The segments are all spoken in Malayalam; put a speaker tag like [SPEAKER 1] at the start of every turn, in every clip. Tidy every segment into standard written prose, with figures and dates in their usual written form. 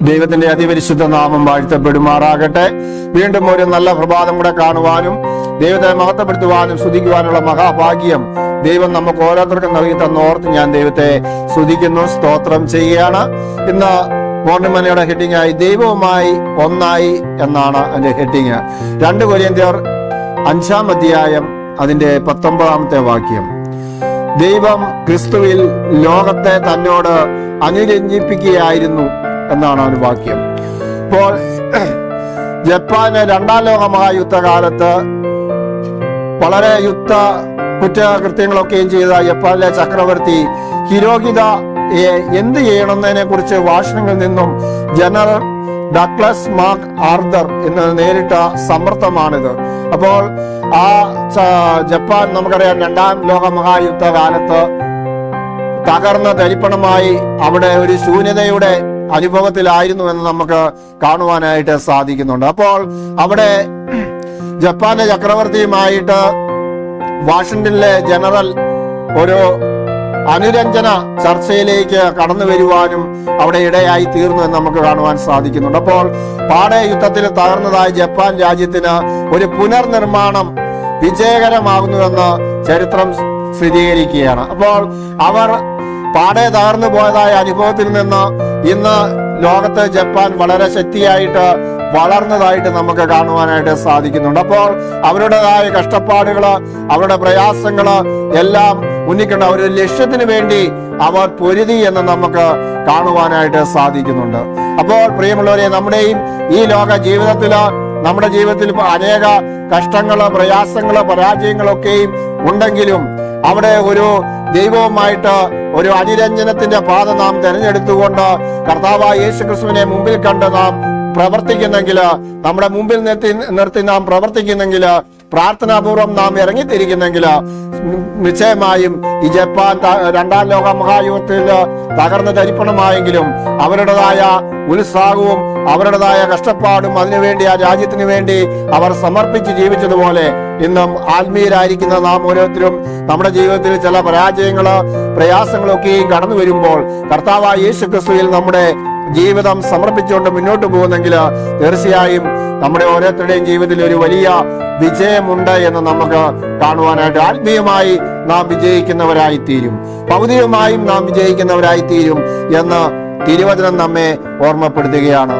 [SPEAKER 1] ദൈവത്തിന്റെ അതിപരിശുദ്ധ നാമം വാഴ്ത്തപ്പെടുമാറാകട്ടെ. വീണ്ടും ഒരു നല്ല പ്രഭാതം കൂടെ കാണുവാനും ദൈവത്തെ മഹത്വപ്പെടുത്തുവാനും സ്തുതിക്കുവാനുള്ള മഹാഭാഗ്യം ദൈവം നമുക്ക് ഓരോരുത്തർക്കും നൽകി തന്നോർത്ത് ഞാൻ ദൈവത്തെ സ്തുതിക്കുന്നു, സ്തോത്രം ചെയ്യുകയാണ്. ഇന്ന് മോർണിംഗ് മനയുടെ ഹെഡിങ് ആയി ദൈവവുമായി ഒന്നായി എന്നാണ് അതിന്റെ ഹെഡിങ്. 2 കൊരിന്ത്യർ 5-ാം അധ്യായം അതിന്റെ 19-ാമത്തെ വാക്യം. ദൈവം ക്രിസ്തുവിൽ ലോകത്തെ തന്നോട് അനുരഞ്ജിപ്പിക്കുകയായിരുന്നു എന്നാണ് ഒരു വാക്യം. ഇപ്പോൾ ജപ്പാന് 2-ാം ലോക മഹായുദ്ധകാലത്ത് വളരെ കുറ്റകൃത്യങ്ങളൊക്കെയും ചെയ്ത ജപ്പാനിലെ ചക്രവർത്തി ഹിരോഹിത എന്ത് ചെയ്യണമെന്നതിനെ കുറിച്ച് വാഷിംഗ്ടണിൽ നിന്നും ജനറൽ ഡഗ്ലസ് മാക് ആർതർ എന്ന് നേരിട്ട സമ്മർദ്ദമാണിത്. അപ്പോൾ ആ ജപ്പാൻ നമുക്കറിയാം 2-ാം ലോക മഹായുദ്ധ കാലത്ത് തകർന്ന തരിപ്പണമായി അവിടെ ഒരു ശൂന്യതയുടെ അനുഭവത്തിലായിരുന്നു എന്ന് നമുക്ക് കാണുവാനായിട്ട് സാധിക്കുന്നുണ്ട്. അപ്പോൾ അവിടെ ജപ്പാന്റെ ചക്രവർത്തിയുമായിട്ട് വാഷിംഗ്ടണിലെ ജനറൽ ഒരു അനുരഞ്ജന ചർച്ചയിലേക്ക് കടന്നു വരുവാനും അവിടെ ഇടയായി തീർന്നു എന്ന് നമുക്ക് കാണുവാൻ സാധിക്കുന്നുണ്ട്. അപ്പോൾ പാടെ യുദ്ധത്തിൽ തകർന്നതായ ജപ്പാൻ രാജ്യത്തിന് ഒരു പുനർനിർമ്മാണം വിജയകരമാകുന്നുവെന്ന് ചരിത്രം സ്ഥിരീകരിക്കുകയാണ്. അപ്പോൾ അവർ പാടെ തകർന്നു പോയതായ അനുഭവത്തിൽ നിന്ന് ഇന്ന് ലോകത്ത് ജപ്പാൻ വളരെ ശക്തിയായിട്ട് വളർന്നതായിട്ട് നമുക്ക് കാണുവാനായിട്ട് സാധിക്കുന്നുണ്ട്. അപ്പോൾ അവരുടേതായ കഷ്ടപ്പാടുകള്, അവരുടെ പ്രയാസങ്ങള് എല്ലാം മുന്നിക്കണ്ട ഒരു ലക്ഷ്യത്തിന് വേണ്ടി അവർ പൊരുതി എന്ന് നമുക്ക് കാണുവാനായിട്ട് സാധിക്കുന്നുണ്ട്. അപ്പോൾ പ്രിയമുള്ളവരെ, നമ്മുടെയും ഈ ലോക ജീവിതത്തില് നമ്മുടെ ജീവിതത്തിൽ അനേക കഷ്ടങ്ങള്, പ്രയാസങ്ങള്, പരാജയങ്ങളൊക്കെയും ഉണ്ടെങ്കിലും അവിടെ ഒരു ദൈവവുമായിട്ട് ഒരു അനുരഞ്ജനത്തിന്റെ പാത നാം തെരഞ്ഞെടുത്തുകൊണ്ട് കർത്താവായ യേശുക്രിസ്തുവിനെ മുമ്പിൽ കണ്ട് നാം പ്രവർത്തിക്കുന്നെങ്കിൽ, നമ്മുടെ മുമ്പിൽ നിർത്തി നാം പ്രവർത്തിക്കുന്നെങ്കിൽ, പ്രാർത്ഥനാപൂർവം നാം ഇറങ്ങിത്തിരിക്കുന്നെങ്കിൽ നിശ്ചയമായും ഈ ജപ്പാൻ 2-ാം ലോക മഹായുദ്ധത്തിൽ തകർന്ന തരിപ്പണമായെങ്കിലും അവരുടേതായ ഉത്സാഹവും അവരുടേതായ കഷ്ടപ്പാടും അതിനുവേണ്ടി ആ രാജ്യത്തിന് വേണ്ടി അവർ സമർപ്പിച്ച് ജീവിച്ചതുപോലെ ഇന്നും ആത്മീയരായിരിക്കുന്ന നാം ഓരോരുത്തരും നമ്മുടെ ജീവിതത്തിൽ ചില പരാജയങ്ങള്, പ്രയാസങ്ങളൊക്കെയും കടന്നു വരുമ്പോൾ കർത്താവായ യേശുക്രിസ്തുവിൽ നമ്മുടെ ജീവിതം സമർപ്പിച്ചുകൊണ്ട് മുന്നോട്ട് പോകുന്നെങ്കിൽ തീർച്ചയായും നമ്മുടെ ഓരോരുത്തരുടെയും ജീവിതത്തിൽ ഒരു വലിയ വിജയമുണ്ട് എന്ന് നമുക്ക് കാണുവാനായിട്ട്, ആത്മീയമായി നാം വിജയിക്കുന്നവരായി തീരും, ഭൗതികമായും നാം വിജയിക്കുന്നവരായി തീരും എന്ന് തിരുവചനം നമ്മെ ഓർമ്മപ്പെടുത്തുകയാണ്.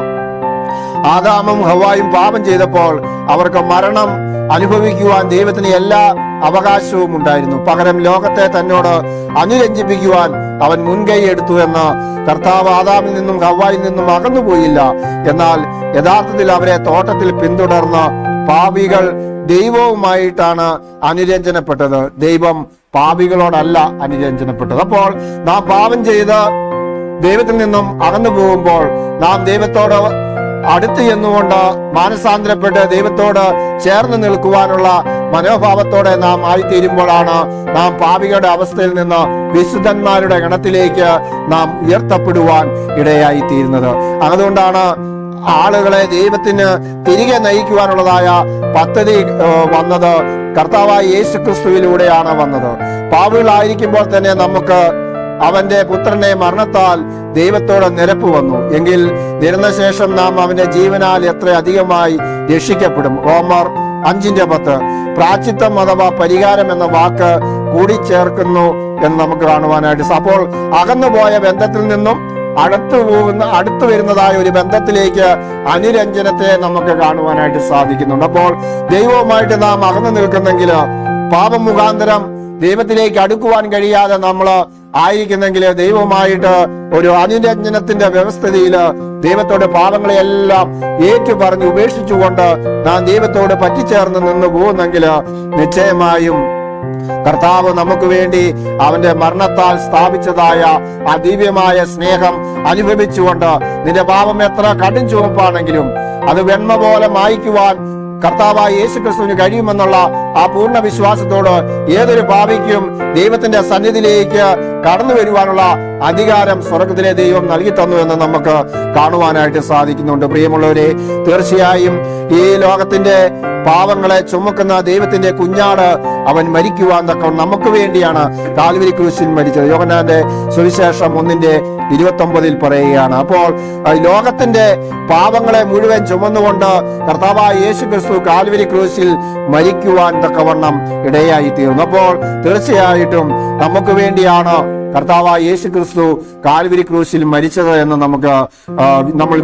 [SPEAKER 1] ആദാമും ഹവ്വായും പാപം ചെയ്തപ്പോൾ അവർക്ക് മരണം അനുഭവിക്കുവാൻ ദൈവത്തിന് എല്ലാ അവകാശവും ഉണ്ടായിരുന്നു. പകരം ലോകത്തെ തന്നോട് അനുരഞ്ജിപ്പിക്കുവാൻ അവൻ മുൻകൈ എടുത്തു എന്ന് കർത്താവ് ആദാമിൽ നിന്നും ഹവ്വായിൽ നിന്നും അകന്നുപോയില്ല. എന്നാൽ യഥാർത്ഥത്തിൽ അവരെ തോട്ടത്തിൽ പിന്തുടർന്ന് പാപികൾ ദൈവവുമായിട്ടാണ് അനുരഞ്ജനപ്പെട്ടത്. ദൈവം പാപികളോടല്ല അനുരഞ്ജനപ്പെട്ടത്. അപ്പോൾ നാം പാപം ചെയ്ത് ദൈവത്തിൽ നിന്നും അകന്നു പോകുമ്പോൾ നാം ദൈവത്തോട് അടുത്ത് ചെന്നുകൊണ്ട് മാനസാന്തരപ്പെട്ട് ദൈവത്തോട് ചേർന്ന് നിൽക്കുവാനുള്ള മനോഭാവത്തോടെ നാം ആയിത്തീരുമ്പോഴാണ് നാം പാപികളുടെ അവസ്ഥയിൽ നിന്ന് വിശുദ്ധന്മാരുടെ ഗണത്തിലേക്ക് നാം ഉയർത്തപ്പെടുവാൻ ഇടയായി തീരുന്നത്. അതുകൊണ്ടാണ് ആളുകളെ ദൈവത്തിന് തിരികെ നയിക്കുവാനുള്ളതായ പദ്ധതി വന്നത് കർത്താവായ യേശുക്രിസ്തുവിലൂടെയാണ് വന്നത്. പാപികളായിരിക്കുമ്പോൾ തന്നെ നമുക്ക് അവന്റെ പുത്രനെ മരണത്താൽ ദൈവത്തോട് നിരപ്പ് വന്നു എങ്കിൽ നിരന്നശേഷം നാം അവന്റെ ജീവനാൽ എത്ര അധികമായി രക്ഷിക്കപ്പെടും. റോമർ 5:10 പ്രായശ്ചിത്തം അഥവാ പരിഹാരം എന്ന വാക്ക് കൂടിച്ചേർക്കുന്നു എന്ന് നമുക്ക് കാണുവാനായിട്ട്. അപ്പോൾ അകന്നുപോയ ബന്ധത്തിൽ നിന്നും അടുത്തു വരുന്നതായ ഒരു ബന്ധത്തിലേക്ക് അനുരഞ്ജനത്തെ നമുക്ക് കാണുവാനായിട്ട് സാധിക്കുന്നുണ്ട്. അപ്പോൾ ദൈവവുമായിട്ട് നാം അകന്നു നിൽക്കുന്നെങ്കിൽ, പാപം മുഖാന്തരം ദൈവത്തിലേക്ക് അടുക്കുവാൻ കഴിയാതെ നമ്മൾ ആയിരിക്കുന്നെങ്കിൽ ദൈവവുമായിട്ട് ഒരു അനുരഞ്ജനത്തിന്റെ വ്യവസ്ഥിതിയില് ദൈവത്തോട് പാപങ്ങളെയെല്ലാം ഏറ്റുപറഞ്ഞ് ഉപേക്ഷിച്ചുകൊണ്ട് നാം ദൈവത്തോട് പറ്റിച്ചേർന്ന് നിന്ന് പോകുന്നെങ്കിൽ നിശ്ചയമായും കർത്താവ് നമുക്ക് വേണ്ടി അവന്റെ മരണത്താൽ സ്ഥാപിച്ചതായ ആ ദിവ്യമായ സ്നേഹം അനുഭവിച്ചുകൊണ്ട് നിന്റെ പാപം എത്ര കടും ചുവപ്പാണെങ്കിലും അത് വെണ്മ പോലെ മായ്ക്കുവാൻ കർത്താവായ യേശുക്രിസ്തുവിന് കഴിയുമെന്നുള്ള ആ പൂർണ്ണ വിശ്വാസത്തോട് ഏതൊരു പാപിക്കും ദൈവത്തിന്റെ സന്നിധിയിലേക്ക് കടന്നു വരുവാനുള്ള അധികാരം സ്വർഗത്തിലെ ദൈവം നൽകി തന്നു എന്ന് നമുക്ക് കാണുവാനായിട്ട് സാധിക്കുന്നുണ്ട്. പ്രിയമുള്ളവരെ, തീർച്ചയായും ഈ ലോകത്തിന്റെ പാവങ്ങളെ ചുമക്കുന്ന ദൈവത്തിന്റെ കുഞ്ഞാട് അവൻ മരിക്കുവാൻ തക്ക നമുക്ക് വേണ്ടിയാണ് കാൽവരി ക്രൂശിൽ മരിച്ചത്. യോഹന്നാന്റെ സുവിശേഷം 1:29 പറയുകയാണ്. അപ്പോൾ ലോകത്തിന്റെ പാവങ്ങളെ മുഴുവൻ ചുമന്നുകൊണ്ട് കർത്താവായ യേശു ക്രിസ്തു കാൽവരി ക്രൂശിൽ മരിക്കുവാൻ തക്കവണ്ണം ഇടയായി തീർന്നു. അപ്പോൾ തീർച്ചയായിട്ടും നമുക്ക് വേണ്ടിയാണ് കർത്താവായ യേശു ക്രിസ്തു കാൽവരി ക്രൂശിൽ മരിച്ചത് എന്ന് നമ്മൾ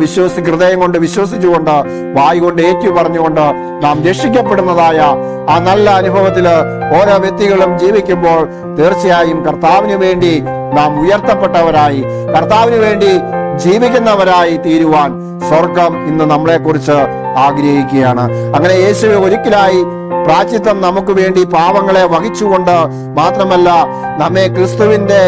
[SPEAKER 1] ഹൃദയം കൊണ്ട് വിശ്വസിച്ചുകൊണ്ട് വായ് കൊണ്ട് ഏറ്റു പറഞ്ഞുകൊണ്ട് നാം രക്ഷിക്കപ്പെടുന്നതായ ആ നല്ല അനുഭവത്തില് ഓരോ വ്യക്തികളും ജീവിക്കുമ്പോൾ തീർച്ചയായും കർത്താവിന് വേണ്ടി നാം ഉയർത്തപ്പെട്ടവരായി, കർത്താവിന് വേണ്ടി ജീവിക്കുന്നവരായി തീരുവാൻ സ്വർഗം ഇന്ന് നമ്മളെ കുറിച്ച് ആഗ്രഹിക്കുകയാണ്. അങ്ങനെ യേശു ഒരിക്കലായി പ്രായശ്ചിത്തം നമുക്ക് വേണ്ടി പാവങ്ങളെ വഹിച്ചുകൊണ്ട് മാത്രമല്ല, നമ്മെ ക്രിസ്തുവിന്റെ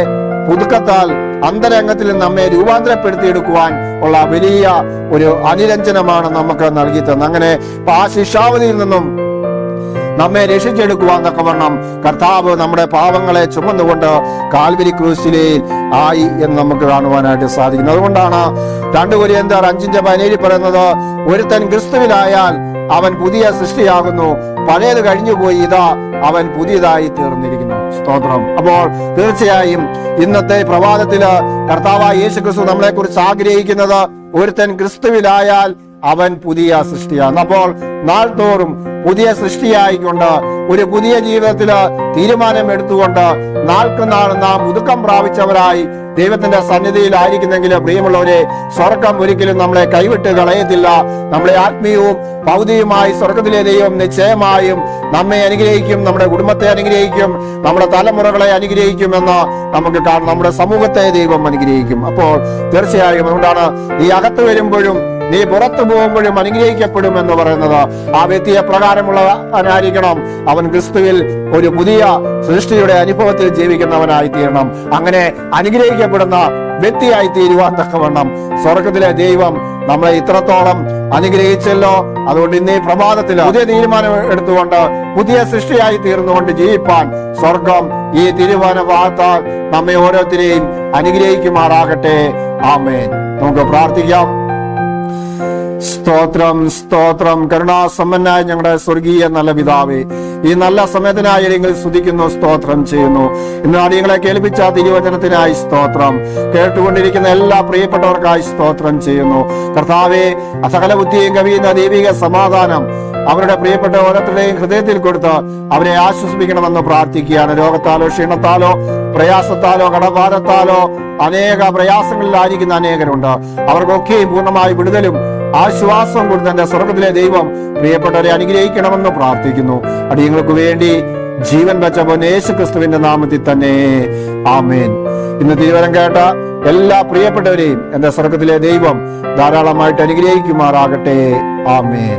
[SPEAKER 1] പുതുക്കത്താൽ അന്തരംഗത്തിൽ നമ്മെ രൂപാന്തരപ്പെടുത്തിയെടുക്കുവാൻ ഉള്ള വലിയ ഒരു അനുരഞ്ജനമാണ് നമുക്ക് നൽകി തന്നത്. അങ്ങനെ ആ ശിക്ഷാവധിയിൽ നിന്നും നമ്മെ രക്ഷിച്ചെടുക്കുവാൻ തക്കവണ്ണം കർത്താവ് നമ്മുടെ പാവങ്ങളെ ചുമന്നുകൊണ്ട് കാൽവരി ക്രൂശിൽ ആയി എന്ന് നമുക്ക് കാണുവാനായിട്ട് സാധിക്കുന്നു. അതുകൊണ്ടാണ് 2 കൊരിന്ത്യർ 5:17 പറയുന്നത്, ഒരുത്തൻ ക്രിസ്തുവിലായാൽ അവൻ പുതിയ സൃഷ്ടിയാകുന്നു, പഴയത് കഴിഞ്ഞുപോയി, ഇതാ അവൻ പുതിയതായി തീർന്നിരിക്കുന്നു. സ്തോത്രം. അപ്പോൾ തീർച്ചയായും ഇന്നത്തെ പ്രഭാതത്തില് കർത്താവായ യേശു ക്രിസ്തു നമ്മളെ കുറിച്ച് ആഗ്രഹിക്കുന്നത്, ഒരുത്തൻ ക്രിസ്തുവിലായാൽ അവൻ പുതിയ സൃഷ്ടിയാണ്. അപ്പോൾ നാൾ തോറും പുതിയ സൃഷ്ടിയായിക്കൊണ്ട് ഒരു പുതിയ ജീവിതത്തില് തീരുമാനം എടുത്തുകൊണ്ട് നാൾക്ക് നാൾ നാം മുതുക്കം പ്രാപിച്ചവരായി ദൈവത്തിന്റെ സന്നിധിയിലായിരിക്കുന്നെങ്കിൽ പ്രിയമുള്ളവരെ, സ്വർഗം ഒരിക്കലും നമ്മളെ കൈവിട്ട് കളയത്തില്ല. നമ്മളെ ആത്മീയവും ഭൗതികവുമായി സ്വർഗത്തിലെ ദൈവം നിശ്ചയമായും നമ്മെ അനുഗ്രഹിക്കും, നമ്മുടെ കുടുംബത്തെ അനുഗ്രഹിക്കും, നമ്മുടെ തലമുറകളെ അനുഗ്രഹിക്കുമെന്ന് നമുക്ക് കാണാം. നമ്മുടെ സമൂഹത്തെ ദൈവം അനുഗ്രഹിക്കും. അപ്പോൾ തീർച്ചയായും അതുകൊണ്ടാണ് നീ അകത്ത് വരുമ്പോഴും നീ പുറത്തു പോകുമ്പോഴും അനുഗ്രഹിക്കപ്പെടും എന്ന് പറയുന്നത്. ആ വ്യക്തിയെ പ്രകാരമുള്ളവനായിരിക്കണം. അവൻ ക്രിസ്തുവിൽ ഒരു പുതിയ സൃഷ്ടിയുടെ അനുഭവത്തിൽ ജീവിക്കുന്നവനായി തീരണം. അങ്ങനെ അനുഗ്രഹിക്കപ്പെടുന്ന വ്യക്തിയായി തീരുവാൻ തക്കവണ്ണം സ്വർഗത്തിലെ ദൈവം നമ്മളെ ഇത്രത്തോളം അനുഗ്രഹിച്ചല്ലോ. അതുകൊണ്ട് ഇന്ന് ഈ പ്രഭാതത്തിൽ പുതിയ തീരുമാനം എടുത്തുകൊണ്ട് പുതിയ സൃഷ്ടിയായി തീർന്നുകൊണ്ട് ജീവിപ്പാൻ സ്വർഗം ഈ തീരുമാനത്താൽ നമ്മെ ഓരോരുത്തരെയും അനുഗ്രഹിക്കുമാറാകട്ടെ. ആമേൻ. നമുക്ക് പ്രാർത്ഥിക്കാം. സ്തോത്രം, സ്തോത്രം. കരുണാസമ്പന്നായ ഞങ്ങളുടെ സ്വർഗീയ നല്ല പിതാവേ, ഈ നല്ല സമയത്തിനായി നിങ്ങൾ സ്തുതിക്കുന്നു, സ്തോത്രം ചെയ്യുന്നു. ഇന്ന് അടിയങ്ങളെ കേൾപ്പിച്ച തിരുവചനത്തിനായി സ്തോത്രം. കേട്ടുകൊണ്ടിരിക്കുന്ന എല്ലാ പ്രിയപ്പെട്ടവർക്കായി സ്തോത്രം ചെയ്യുന്നു. കർത്താവേ, സകല ബുദ്ധിയും കവിയുന്ന ദൈവിക സമാധാനം അവരുടെ പ്രിയപ്പെട്ട ഓരോരുത്തരുടെയും ഹൃദയത്തിൽ കൊടുത്ത് അവരെ ആശ്വസിപ്പിക്കണമെന്ന് പ്രാർത്ഥിക്കുകയാണ്. രോഗത്താലോ ക്ഷീണത്താലോ പ്രയാസത്താലോ കടഭാരത്താലോ അനേക പ്രയാസങ്ങളിലായിരിക്കുന്ന അനേകരുണ്ട്. അവർക്കൊക്കെയും പൂർണ്ണമായി വിടുതലും ആശ്വാസം കൊടുത്ത് എന്റെ സ്വർഗത്തിലെ ദൈവം പ്രിയപ്പെട്ടവരെ അനുഗ്രഹിക്കണമെന്ന് പ്രാർത്ഥിക്കുന്നു. അടിയങ്ങൾക്ക് വേണ്ടി ജീവൻ വെച്ച യേശു ക്രിസ്തുവിന്റെ നാമത്തിൽ തന്നെ ആമേൻ. ഇന്ന് തിരുവചനം കേട്ട എല്ലാ പ്രിയപ്പെട്ടവരെയും എന്റെ സ്വർഗത്തിലെ ദൈവം ധാരാളമായിട്ട് അനുഗ്രഹിക്കുമാറാകട്ടെ. ആമേൻ.